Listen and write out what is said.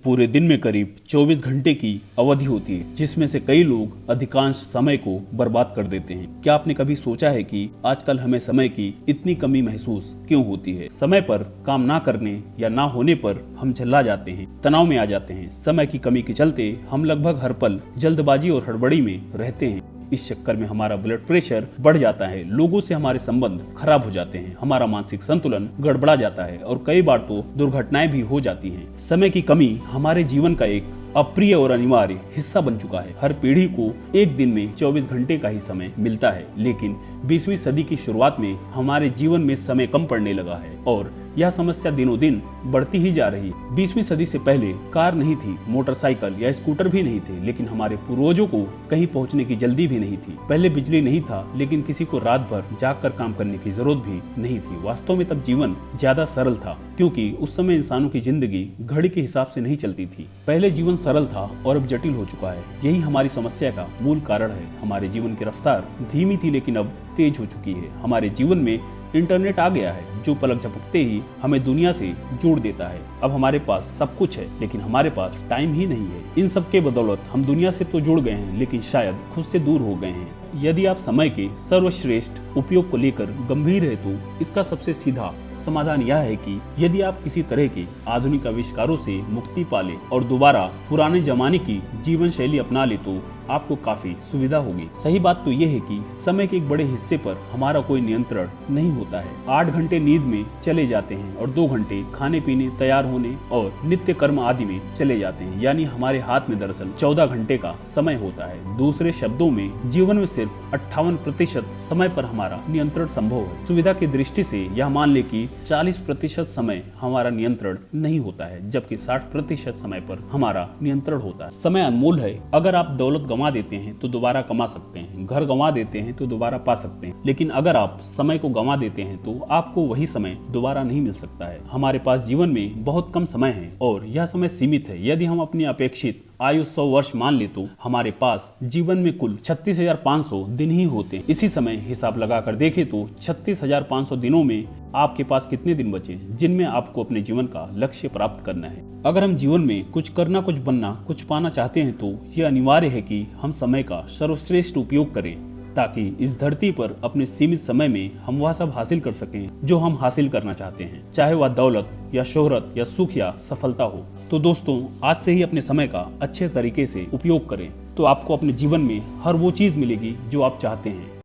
पूरे दिन में करीब 24 घंटे की अवधि होती है, जिसमें से कई लोग अधिकांश समय को बर्बाद कर देते हैं। क्या आपने कभी सोचा है कि आजकल हमें समय की इतनी कमी महसूस क्यों होती है? समय पर काम ना करने या ना होने पर हम झल्ला जाते हैं, तनाव में आ जाते हैं। समय की कमी के चलते हम लगभग हर पल जल्दबाजी और हड़बड़ी में रहते हैं। इस चक्कर में हमारा ब्लड प्रेशर बढ़ जाता है, लोगों से हमारे संबंध खराब हो जाते हैं, हमारा मानसिक संतुलन गड़बड़ा जाता है और कई बार तो दुर्घटनाएं भी हो जाती हैं। समय की कमी हमारे जीवन का एक अप्रिय और अनिवार्य हिस्सा बन चुका है। हर पीढ़ी को एक दिन में 24 घंटे का ही समय मिलता है, लेकिन 20वीं सदी की शुरुआत में हमारे जीवन में समय कम पड़ने लगा है और यह समस्या दिनों दिन बढ़ती ही जा रही है। 20वीं सदी से पहले कार नहीं थी, मोटरसाइकिल या स्कूटर भी नहीं थे, लेकिन हमारे पूर्वजों को कहीं पहुंचने की जल्दी भी नहीं थी। पहले बिजली नहीं था, लेकिन किसी को रात भर जाग कर काम करने की जरूरत भी नहीं थी। वास्तव में तब जीवन ज्यादा सरल था, क्योंकि उस समय इंसानों की जिंदगी घड़ी के हिसाब से नहीं चलती थी। पहले जीवन सरल था और अब जटिल हो चुका है। यही हमारी समस्या का मूल कारण है। हमारे जीवन की रफ्तार धीमी थी, लेकिन अब तेज हो चुकी है। हमारे जीवन में इंटरनेट आ गया है, जो पलक झपकते ही हमें दुनिया से जोड़ देता है। अब हमारे पास सब कुछ है, लेकिन हमारे पास टाइम ही नहीं है। इन सब के बदौलत हम दुनिया से तो जुड़ गए हैं, लेकिन शायद खुद से दूर हो गए हैं। यदि आप समय के सर्वश्रेष्ठ उपयोग को लेकर गंभीर है, तो इसका सबसे सीधा समाधान यह है कि यदि आप किसी तरह के आधुनिक आविष्कारों से मुक्ति पाले और दोबारा पुराने जमाने की जीवन शैली अपना ले, तो आपको काफी सुविधा होगी। सही बात तो यह है कि समय के एक बड़े हिस्से पर हमारा कोई नियंत्रण नहीं होता है। 8 घंटे नींद में चले जाते हैं और 2 घंटे खाने पीने, तैयार होने और नित्य कर्म आदि में चले जाते हैं। यानी हमारे हाथ में दरअसल 14 घंटे का समय होता है। दूसरे शब्दों में जीवन में सिर्फ 58% समय पर हमारा नियंत्रण संभव है। सुविधा की दृष्टि से यह मान ले कि 40% समय हमारा नियंत्रण नहीं होता है, जबकि 60% समय पर हमारा नियंत्रण होता है। समय अनमोल है। अगर आप दौलत गंवा देते हैं तो दोबारा कमा सकते हैं, घर गंवा देते हैं तो दोबारा पा सकते हैं, लेकिन अगर आप समय को गंवा देते हैं तो आपको वही समय दोबारा नहीं मिल सकता है। हमारे पास जीवन में बहुत कम समय है और यह समय सीमित है। यदि हम अपनी अपेक्षित आयु 100 वर्ष मान ले, तो हमारे पास जीवन में कुल 36,500 दिन ही होते हैं। इसी समय हिसाब लगाकर देखें तो 36,500 दिनों में आपके पास कितने दिन बचे जिनमें आपको अपने जीवन का लक्ष्य प्राप्त करना है। अगर हम जीवन में कुछ करना, कुछ बनना, कुछ पाना चाहते हैं, तो यह अनिवार्य है कि हम समय का सर्वश्रेष्ठ उपयोग करें, ताकि इस धरती पर अपने सीमित समय में हम वह सब हासिल कर सकें जो हम हासिल करना चाहते हैं, चाहे वह दौलत या शोहरत या सुख या सफलता हो। तो दोस्तों, आज से ही अपने समय का अच्छे तरीके से उपयोग करें, तो आपको अपने जीवन में हर वो चीज मिलेगी जो आप चाहते हैं।